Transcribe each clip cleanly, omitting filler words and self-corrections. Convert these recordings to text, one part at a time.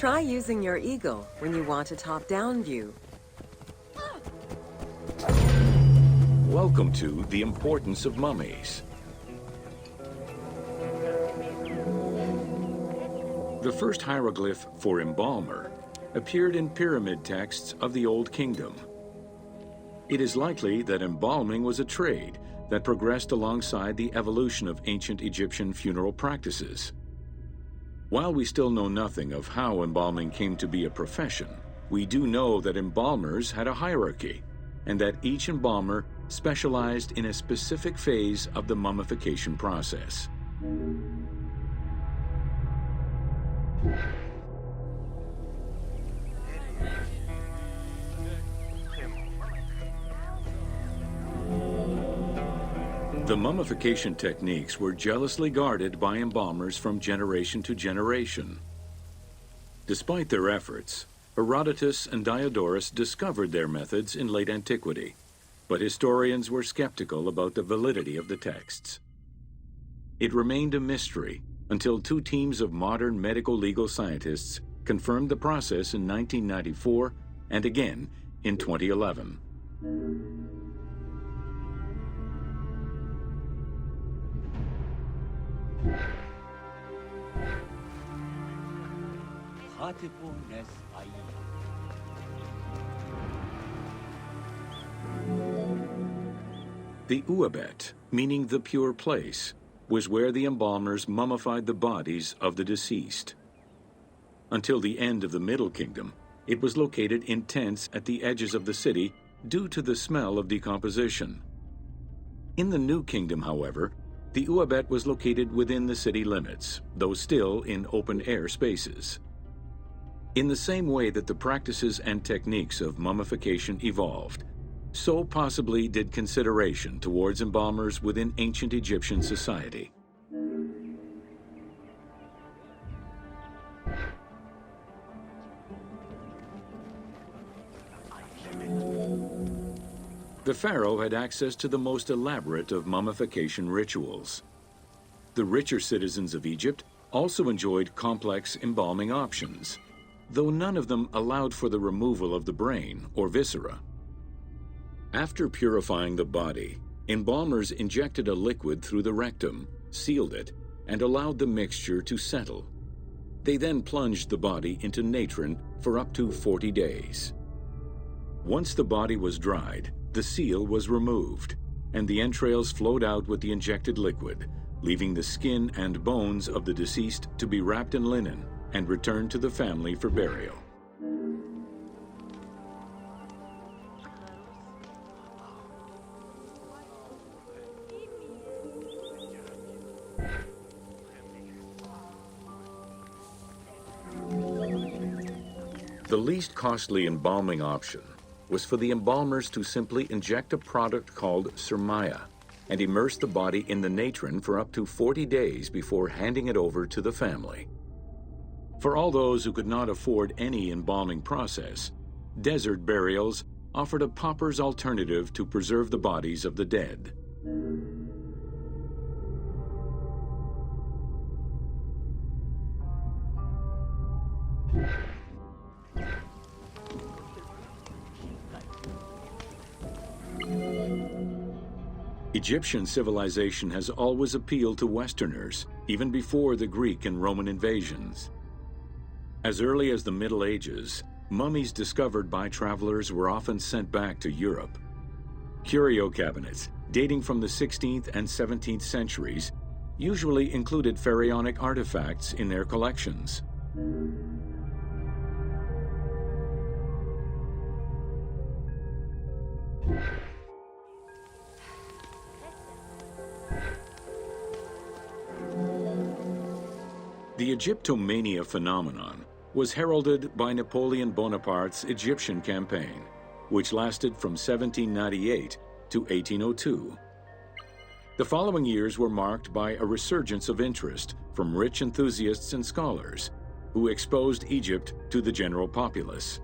Try using your eagle when you want a top-down view. Welcome to The Importance of Mummies. The first hieroglyph for embalmer appeared in pyramid texts of the Old Kingdom. It is likely that embalming was a trade that progressed alongside the evolution of ancient Egyptian funeral practices. While we still know nothing of how embalming came to be a profession, we do know that embalmers had a hierarchy, and that each embalmer specialized in a specific phase of the mummification process. The mummification techniques were jealously guarded by embalmers from generation to generation. Despite their efforts, Herodotus and Diodorus discovered their methods in late antiquity, but historians were skeptical about the validity of the texts. It remained a mystery until two teams of modern medical legal scientists confirmed the process in 1994 and again in 2011. The Uabet, meaning the pure place, was where the embalmers mummified the bodies of the deceased. Until the end of the Middle Kingdom, it was located in tents at the edges of the city due to the smell of decomposition. In the New Kingdom, however, the Uabet was located within the city limits, though still in open-air spaces. In the same way that the practices and techniques of mummification evolved, so possibly did consideration towards embalmers within ancient Egyptian society. The pharaoh had access to the most elaborate of mummification rituals. The richer citizens of Egypt also enjoyed complex embalming options, though none of them allowed for the removal of the brain or viscera. After purifying the body, embalmers injected a liquid through the rectum, sealed it, and allowed the mixture to settle. They then plunged the body into natron for up to 40 days. Once the body was dried, the seal was removed, and the entrails flowed out with the injected liquid, leaving the skin and bones of the deceased to be wrapped in linen and returned to the family for burial. The least costly embalming option was for the embalmers to simply inject a product called surmaya and immerse the body in the natron for up to 40 days before handing it over to the family. For all those who could not afford any embalming process, desert burials offered a pauper's alternative to preserve the bodies of the dead. Egyptian civilization has always appealed to Westerners, even before the Greek and Roman invasions. As early as the Middle Ages, mummies discovered by travelers were often sent back to Europe. Curio cabinets, dating from the 16th and 17th centuries, usually included pharaonic artifacts in their collections. The Egyptomania phenomenon was heralded by Napoleon Bonaparte's Egyptian campaign, which lasted from 1798 to 1802. The following years were marked by a resurgence of interest from rich enthusiasts and scholars who exposed Egypt to the general populace.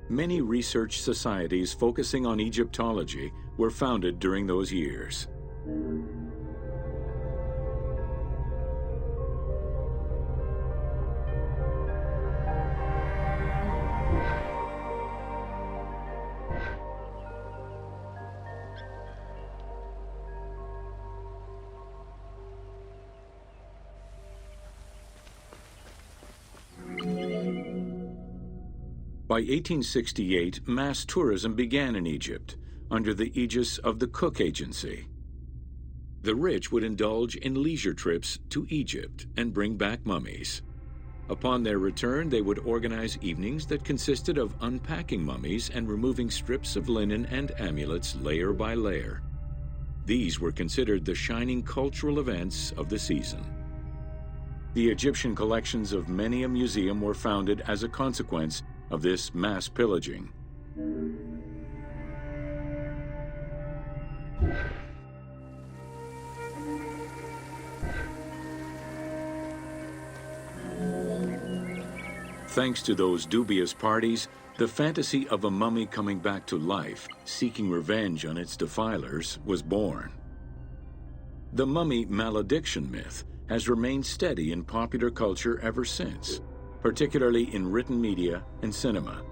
Many research societies focusing on Egyptology were founded during those years. By 1868, mass tourism began in Egypt under the aegis of the Cook Agency. The rich would indulge in leisure trips to Egypt and bring back mummies. Upon their return, they would organize evenings that consisted of unpacking mummies and removing strips of linen and amulets layer by layer. These were considered the shining cultural events of the season. The Egyptian collections of many a museum were founded as a consequence of this mass pillaging. Thanks to those dubious parties, the fantasy of a mummy coming back to life, seeking revenge on its defilers, was born. The mummy malediction myth has remained steady in popular culture ever since, particularly in written media and cinema.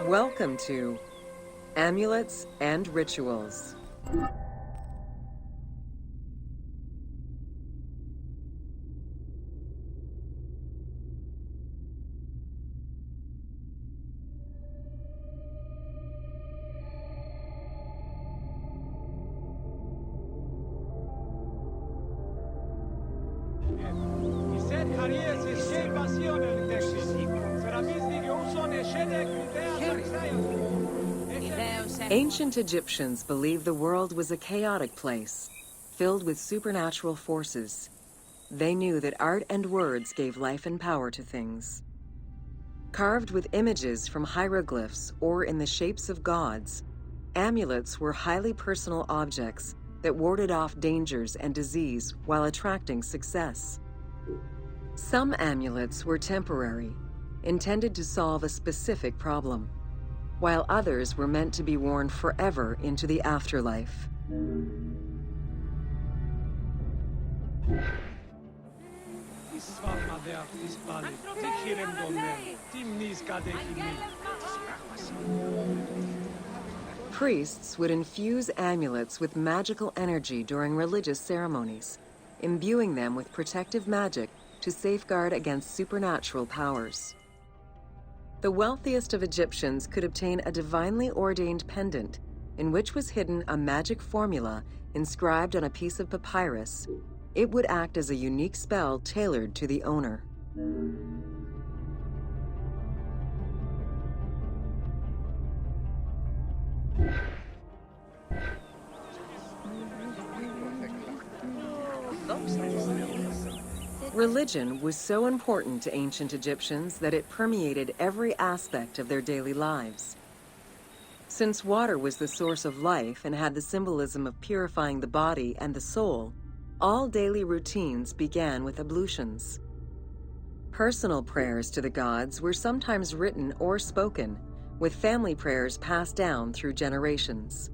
Welcome to Amulets and Rituals. Ancient Egyptians believed the world was a chaotic place, filled with supernatural forces. They knew that art and words gave life and power to things. Carved with images from hieroglyphs or in the shapes of gods, amulets were highly personal objects that warded off dangers and disease while attracting success. Some amulets were temporary, intended to solve a specific problem, while others were meant to be worn forever into the afterlife. Priests would infuse amulets with magical energy during religious ceremonies, imbuing them with protective magic to safeguard against supernatural powers. The wealthiest of Egyptians could obtain a divinely ordained pendant in which was hidden a magic formula inscribed on a piece of papyrus. It would act as a unique spell tailored to the owner. Religion was so important to ancient Egyptians that it permeated every aspect of their daily lives. Since water was the source of life and had the symbolism of purifying the body and the soul, all daily routines began with ablutions. Personal prayers to the gods were sometimes written or spoken, with family prayers passed down through generations.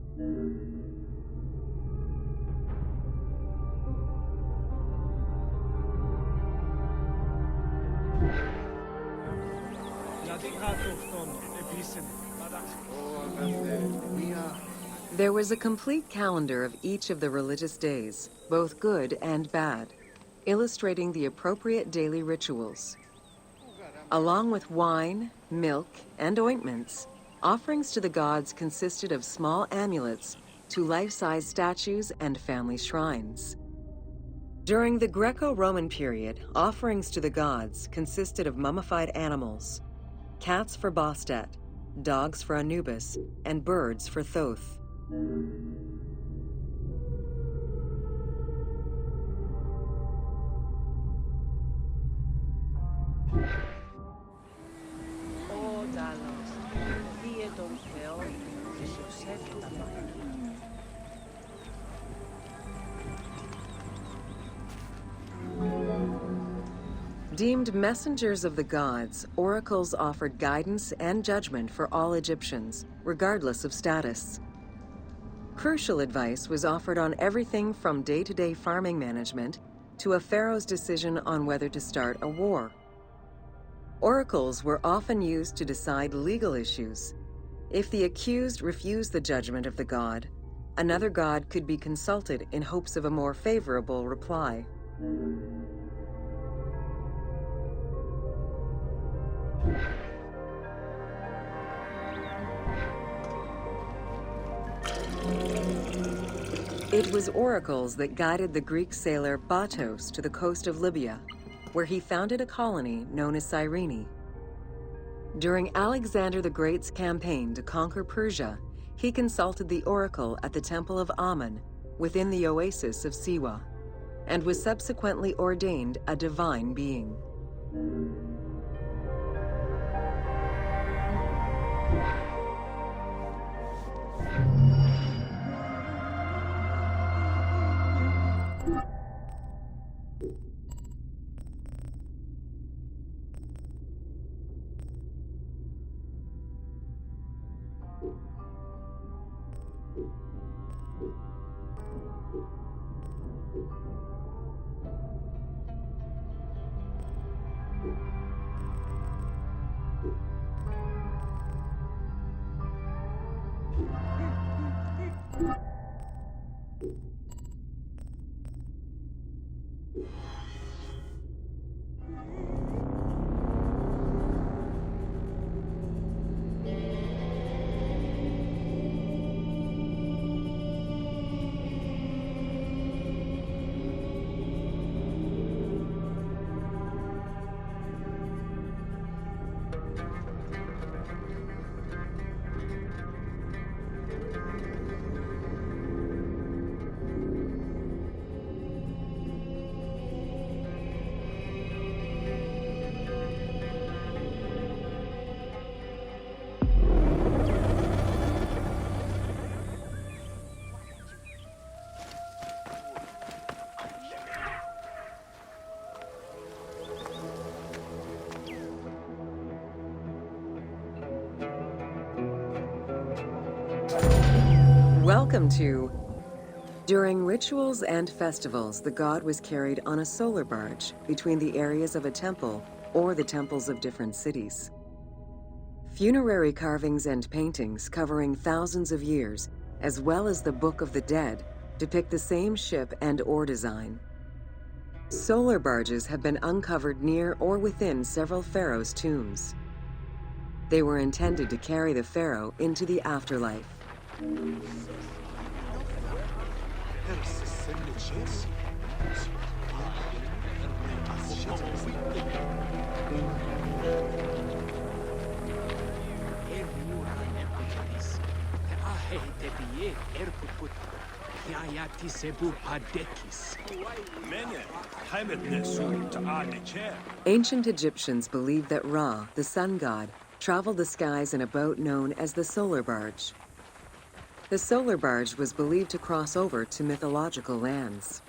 There was a complete calendar of each of the religious days, both good and bad, illustrating the appropriate daily rituals. Along with wine, milk, and ointments, offerings to the gods consisted of small amulets to life-size statues and family shrines. During the Greco-Roman period, offerings to the gods consisted of mummified animals, cats for Bastet, dogs for Anubis, and birds for Thoth. Deemed messengers of the gods, oracles offered guidance and judgment for all Egyptians, regardless of status. Crucial advice was offered on everything from day-to-day farming management to a pharaoh's decision on whether to start a war. Oracles were often used to decide legal issues. If the accused refused the judgment of the god, another god could be consulted in hopes of a more favorable reply. It was oracles that guided the Greek sailor Batos to the coast of Libya, where he founded a colony known as Cyrene. During Alexander the Great's campaign to conquer Persia, he consulted the oracle at the Temple of Amun within the oasis of Siwa, and was subsequently ordained a divine being. Welcome to... During rituals and festivals, the god was carried on a solar barge between the areas of a temple or the temples of different cities. Funerary carvings and paintings covering thousands of years, as well as the Book of the Dead, depict the same ship and oar design. Solar barges have been uncovered near or within several pharaohs' tombs. They were intended to carry the pharaoh into the afterlife. Ancient Egyptians believed that Ra, the sun god, traveled the skies in a boat known as the solar barge. The solar barge was believed to cross over to mythological lands.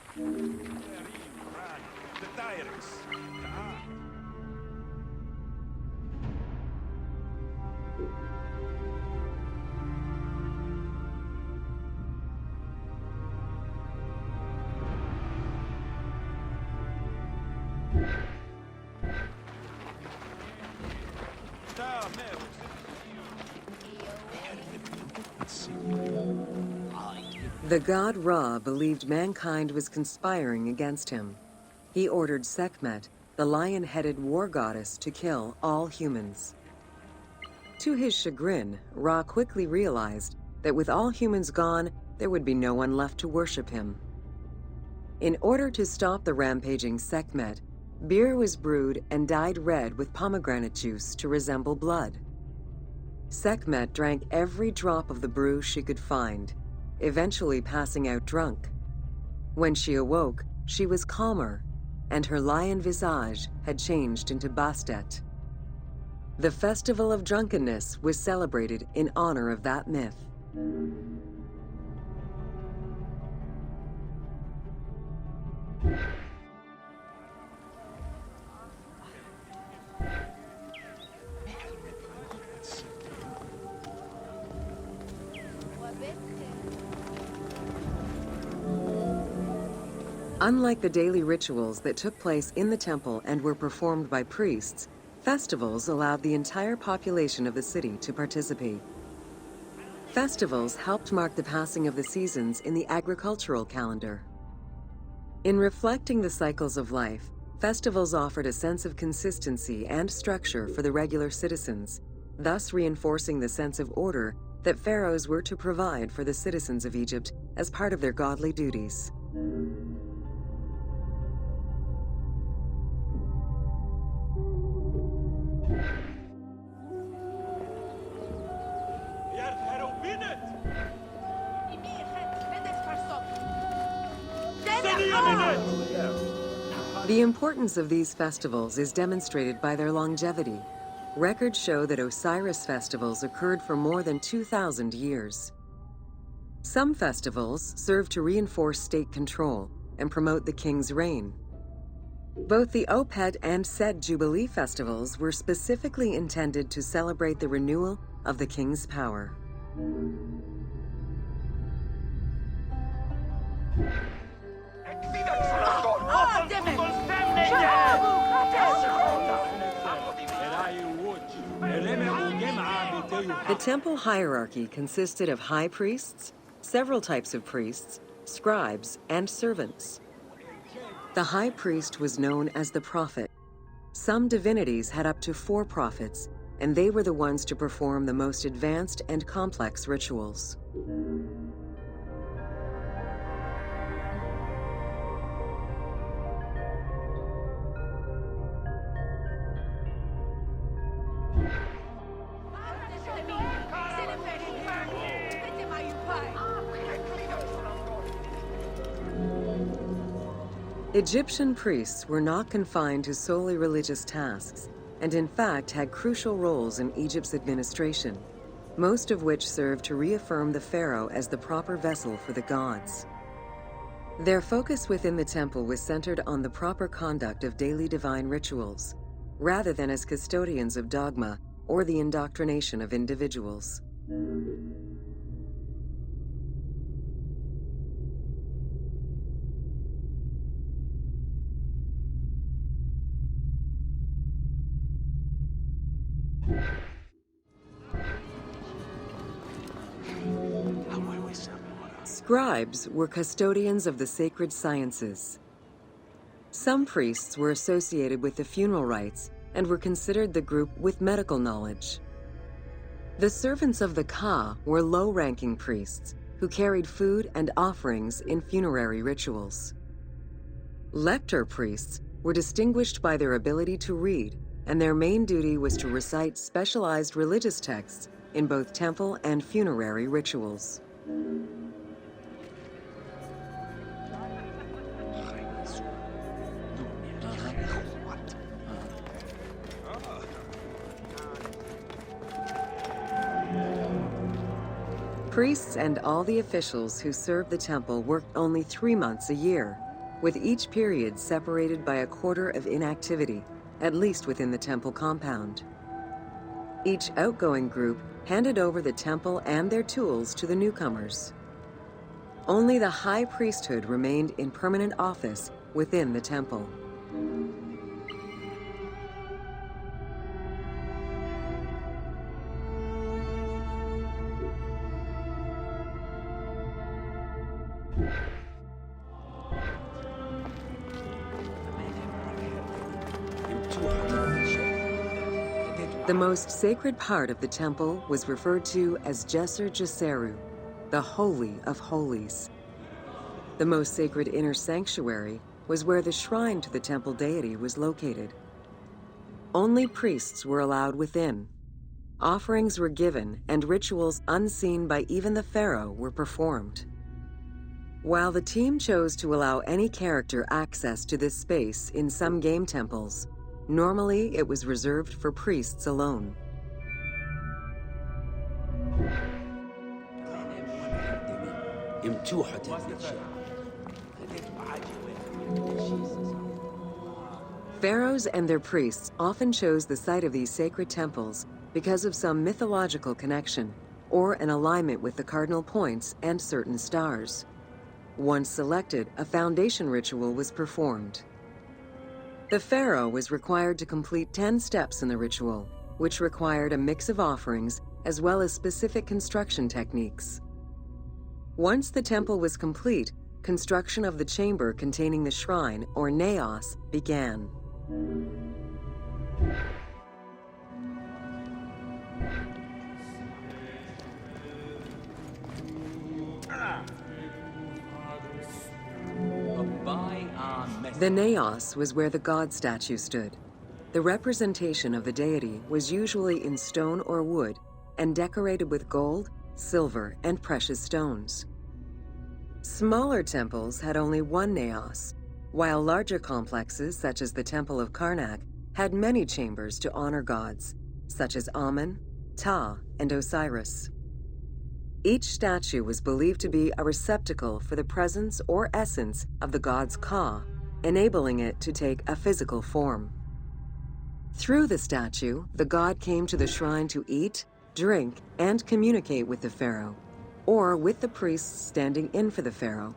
The god Ra believed mankind was conspiring against him. He ordered Sekhmet, the lion-headed war goddess, to kill all humans. To his chagrin, Ra quickly realized that with all humans gone, there would be no one left to worship him. In order to stop the rampaging Sekhmet, beer was brewed and dyed red with pomegranate juice to resemble blood. Sekhmet drank every drop of the brew she could find, eventually passing out drunk. When she awoke, she was calmer, and her lion visage had changed into Bastet. The Festival of Drunkenness was celebrated in honor of that myth. Unlike the daily rituals that took place in the temple and were performed by priests, festivals allowed the entire population of the city to participate. Festivals helped mark the passing of the seasons in the agricultural calendar. In reflecting the cycles of life, festivals offered a sense of consistency and structure for the regular citizens, thus reinforcing the sense of order that pharaohs were to provide for the citizens of Egypt as part of their godly duties. The importance of these festivals is demonstrated by their longevity. Records show that Osiris festivals occurred for more than 2,000 years. Some festivals serve to reinforce state control and promote the king's reign. Both the Opet and Set Jubilee festivals were specifically intended to celebrate the renewal of the king's power. The temple hierarchy consisted of high priests, several types of priests, scribes, and servants. The high priest was known as the prophet. Some divinities had up to 4 prophets, and they were the ones to perform the most advanced and complex rituals. Egyptian priests were not confined to solely religious tasks, and in fact had crucial roles in Egypt's administration, most of which served to reaffirm the pharaoh as the proper vessel for the gods. Their focus within the temple was centered on the proper conduct of daily divine rituals, rather than as custodians of dogma or the indoctrination of individuals. Scribes were custodians of the sacred sciences. Some priests were associated with the funeral rites and were considered the group with medical knowledge. The servants of the Ka were low-ranking priests who carried food and offerings in funerary rituals. Lector priests were distinguished by their ability to read, and their main duty was to recite specialized religious texts in both temple and funerary rituals. Priests and all the officials who served the temple worked only 3 months a year, with each period separated by a quarter of inactivity, at least within the temple compound. Each outgoing group handed over the temple and their tools to the newcomers. Only the high priesthood remained in permanent office within the temple. The most sacred part of the temple was referred to as Djeser Djeseru, the Holy of Holies. The most sacred inner sanctuary was where the shrine to the temple deity was located. Only priests were allowed within. Offerings were given and rituals unseen by even the pharaoh were performed. While the team chose to allow any character access to this space in some game temples, normally it was reserved for priests alone. Pharaohs and their priests often chose the site of these sacred temples because of some mythological connection or an alignment with the cardinal points and certain stars. Once selected, a foundation ritual was performed. The pharaoh was required to complete 10 steps in the ritual, which required a mix of offerings as well as specific construction techniques. Once the temple was complete, construction of the chamber containing the shrine, or naos, began. The naos was where the god statue stood. The representation of the deity was usually in stone or wood and decorated with gold, silver, and precious stones. Smaller temples had only one naos, while larger complexes, such as the Temple of Karnak, had many chambers to honor gods, such as Amun, Ptah, and Osiris. Each statue was believed to be a receptacle for the presence or essence of the god's Ka, enabling it to take a physical form. Through the statue, the god came to the shrine to eat, drink, and communicate with the pharaoh, or with the priests standing in for the pharaoh.